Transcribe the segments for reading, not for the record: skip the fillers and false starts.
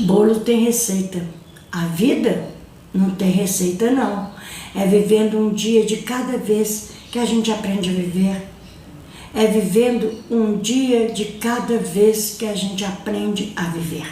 Bolo tem receita. A vida não tem receita, não. É vivendo um dia de cada vez que a gente aprende a viver. É vivendo um dia de cada vez que a gente aprende a viver.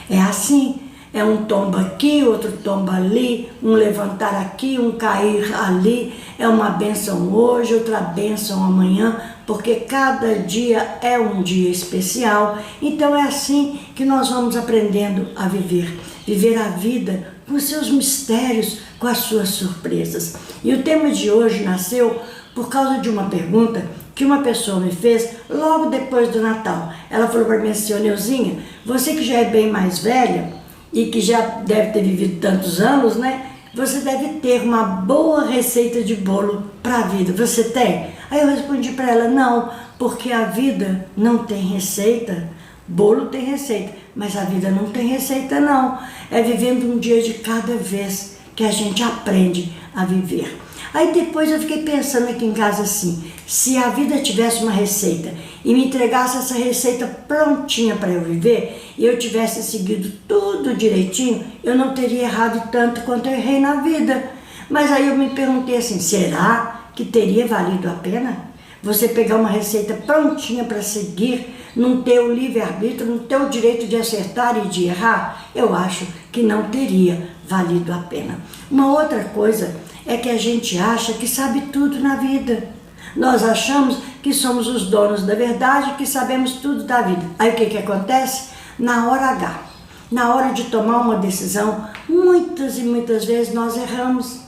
É assim, é um tombo aqui, outro tombo ali, um levantar aqui, um cair ali, é uma bênção hoje, outra bênção amanhã, porque cada dia é um dia especial. Então é assim que nós vamos aprendendo a viver. Viver a vida com os seus mistérios, com as suas surpresas. E o tema de hoje nasceu por causa de uma pergunta que uma pessoa me fez logo depois do Natal. Ela falou para mim assim: Neuzinha, você que já é bem mais velha e que já deve ter vivido tantos anos, né? Você deve ter uma boa receita de bolo para a vida. Você tem? Aí eu respondi para ela: não, porque a vida não tem receita. Bolo tem receita, mas a vida não tem receita, não. É vivendo um dia de cada vez que a gente aprende a viver. Aí depois eu fiquei pensando aqui em casa assim: se a vida tivesse uma receita e me entregasse essa receita prontinha para eu viver, e eu tivesse seguido tudo direitinho, eu não teria errado tanto quanto eu errei na vida. Mas aí eu me perguntei assim: será que teria valido a pena? Você pegar uma receita prontinha para seguir, não ter o livre-arbítrio, não ter o direito de acertar e de errar? Eu acho que não teria valido a pena. Uma outra coisa é que a gente acha que sabe tudo na vida. Nós achamos que somos os donos da verdade, que sabemos tudo da vida. Aí o que acontece? Na hora H, na hora de tomar uma decisão, muitas e muitas vezes nós erramos.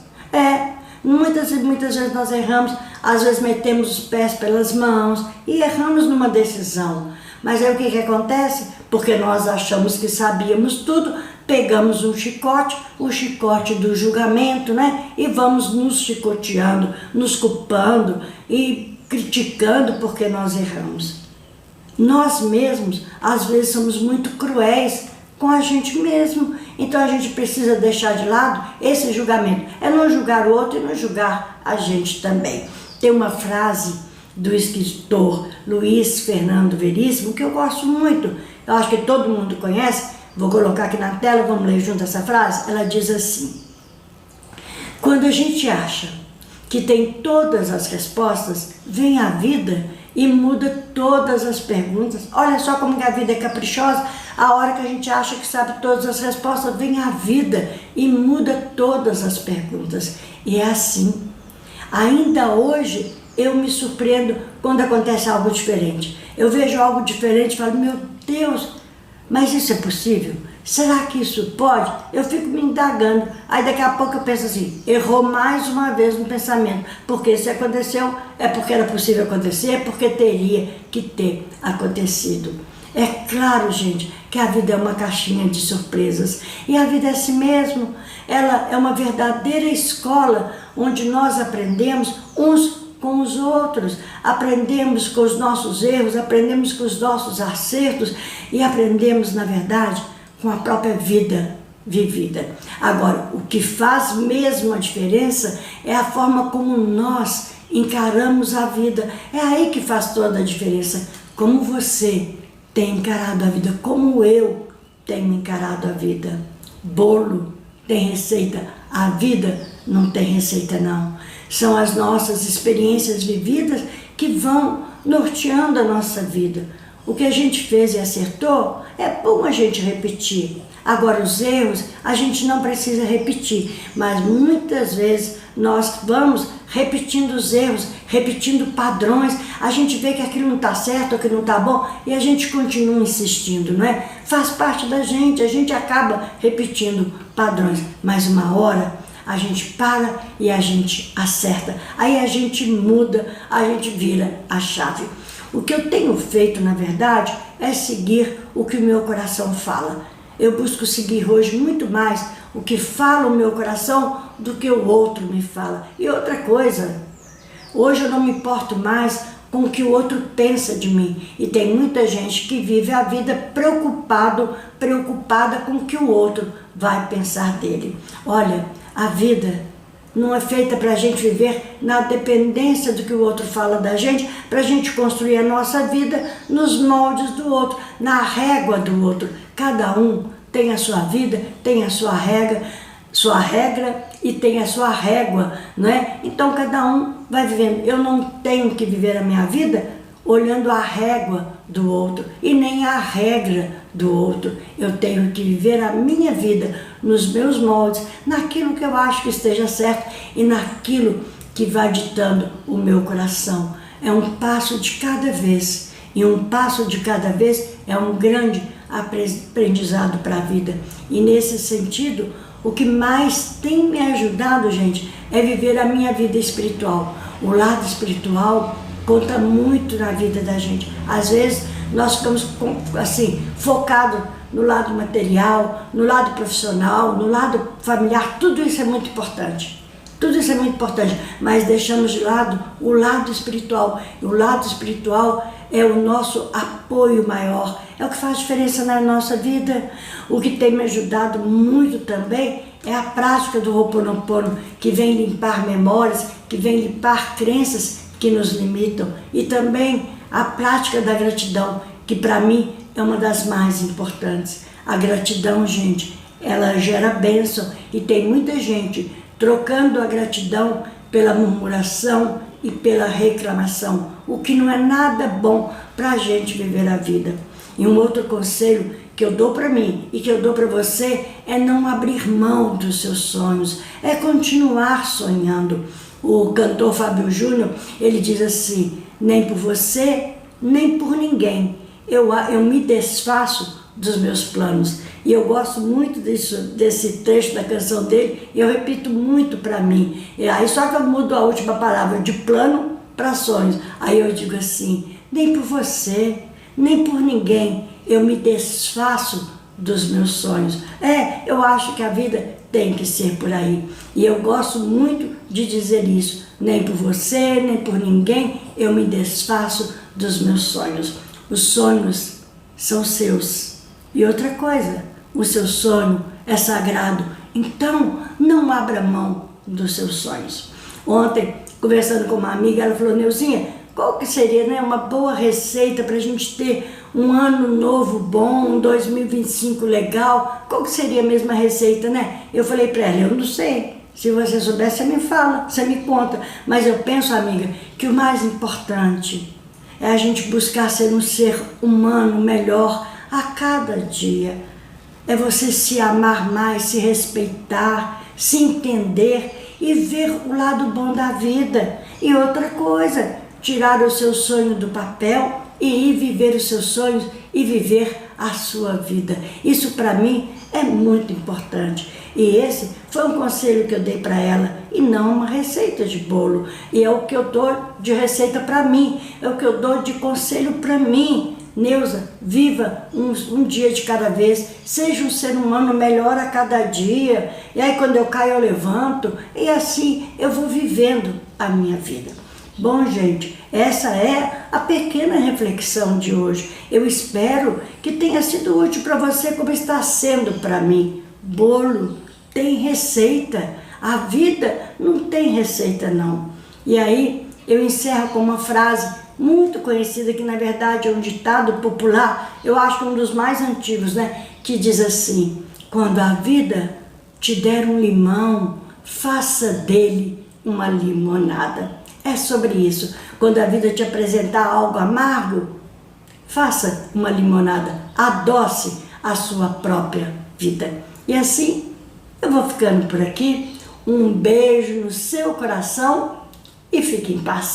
Muitas e muitas vezes nós erramos, às vezes metemos os pés pelas mãos e erramos numa decisão. Mas aí o que acontece? Porque nós achamos que sabíamos tudo, pegamos um chicote, o chicote do julgamento, né? E vamos nos chicoteando, nos culpando e criticando porque nós erramos. Nós mesmos, às vezes, somos muito cruéis com a gente mesmo. Então a gente precisa deixar de lado esse julgamento. É não julgar o outro e não julgar a gente também. Tem uma frase do escritor Luiz Fernando Veríssimo que eu gosto muito. Eu acho que todo mundo conhece. Vou colocar aqui na tela, vamos ler junto essa frase. Ela diz assim: quando a gente acha que tem todas as respostas, vem a vida e muda todas as perguntas. Olha só como que a vida é caprichosa. A hora que a gente acha que sabe todas as respostas, vem a vida e muda todas as perguntas. E é assim. Ainda hoje eu me surpreendo quando acontece algo diferente. Eu vejo algo diferente e falo: meu Deus, mas isso é possível? Será que isso pode? Eu fico me indagando. Aí daqui a pouco eu penso assim: errou mais uma vez no pensamento. Porque se aconteceu, é porque era possível acontecer, é porque teria que ter acontecido. É claro, gente, que a vida é uma caixinha de surpresas. E a vida é assim mesmo. Ela é uma verdadeira escola onde nós aprendemos uns com os outros, aprendemos com os nossos erros, aprendemos com os nossos acertos e aprendemos, na verdade, com a própria vida vivida. Agora, o que faz mesmo a diferença é a forma como nós encaramos a vida. É aí que faz toda a diferença. Como você tem encarado a vida, como eu tenho encarado a vida. Bolo tem receita, a vida não tem receita, não. São as nossas experiências vividas que vão norteando a nossa vida. O que a gente fez e acertou, é bom a gente repetir. Agora, os erros, a gente não precisa repetir, mas muitas vezes nós vamos repetindo os erros, repetindo padrões, a gente vê que aquilo não está certo, aquilo não está bom, e a gente continua insistindo, não é? Faz parte da gente, a gente acaba repetindo padrões, mas uma hora a gente para e a gente acerta, aí a gente muda, a gente vira a chave. O que eu tenho feito, na verdade, é seguir o que o meu coração fala. Eu busco seguir hoje muito mais o que fala o meu coração do que o outro me fala. E outra coisa, hoje eu não me importo mais com o que o outro pensa de mim. E tem muita gente que vive a vida preocupada com o que o outro vai pensar dele. Olha, a vida não é feita para a gente viver na dependência do que o outro fala da gente, para a gente construir a nossa vida nos moldes do outro, na régua do outro. Cada um tem a sua vida, tem a sua regra e tem a sua régua, não é? Então cada um vai vivendo. Eu não tenho que viver a minha vida olhando a régua do outro e nem a regra do outro. Eu tenho que viver a minha vida nos meus moldes, naquilo que eu acho que esteja certo e naquilo que vai ditando o meu coração. É um passo de cada vez, e um passo de cada vez é um grande aprendizado para a vida. E nesse sentido, o que mais tem me ajudado, gente, é viver a minha vida espiritual. O lado espiritual conta muito na vida da gente. Às vezes nós ficamos assim, focados no lado material, no lado profissional, no lado familiar. Tudo isso é muito importante. Tudo isso é muito importante, mas deixamos de lado o lado espiritual. E o lado espiritual é o nosso apoio maior, é o que faz diferença na nossa vida. O que tem me ajudado muito também é a prática do Ho'oponopono, que vem limpar memórias, que vem limpar crenças que nos limitam. E também a prática da gratidão, que para mim é uma das mais importantes. A gratidão, gente, ela gera bênção, e tem muita gente trocando a gratidão pela murmuração e pela reclamação, o que não é nada bom para a gente viver a vida. E um outro conselho que eu dou para mim e que eu dou para você é não abrir mão dos seus sonhos, é continuar sonhando. O cantor Fábio Júnior, ele diz assim: nem por você, nem por ninguém, eu me desfaço dos meus planos. E eu gosto muito desse trecho da canção dele, e eu repito muito para mim. E aí só que eu mudo a última palavra, de plano para sonhos. Aí eu digo assim: nem por você, nem por ninguém, eu me desfaço dos meus sonhos. Eu acho que a vida tem que ser por aí. E eu gosto muito de dizer isso: nem por você, nem por ninguém, eu me desfaço dos meus sonhos. Os sonhos são seus. E outra coisa, o seu sonho é sagrado, então não abra mão dos seus sonhos. Ontem, conversando com uma amiga, ela falou: Neuzinha, qual que seria, né, uma boa receita para a gente ter um ano novo bom, um 2025 legal? Qual que seria a mesma receita, né? Eu falei para ela: eu não sei. Se você souber, você me fala, você me conta. Mas eu penso, amiga, que o mais importante é a gente buscar ser um ser humano melhor a cada dia. É você se amar mais, se respeitar, se entender e ver o lado bom da vida. E outra coisa, tirar o seu sonho do papel e ir viver os seus sonhos e viver a sua vida. Isso para mim é muito importante. E esse foi um conselho que eu dei para ela, e não uma receita de bolo. E é o que eu dou de receita para mim, é o que eu dou de conselho para mim. Neuza, viva um dia de cada vez, seja um ser humano melhor a cada dia. E aí quando eu caio eu levanto, e assim eu vou vivendo a minha vida. Bom, gente, essa é a pequena reflexão de hoje. Eu espero que tenha sido útil para você, como está sendo para mim. Bolo tem receita, a vida não tem receita não. E aí eu encerro com uma frase muito conhecida, que na verdade é um ditado popular, eu acho que um dos mais antigos, né? Que diz assim: quando a vida te der um limão, faça dele uma limonada. É sobre isso. Quando a vida te apresentar algo amargo, faça uma limonada, adoce a sua própria vida. E assim, eu vou ficando por aqui. Um beijo no seu coração e fique em paz.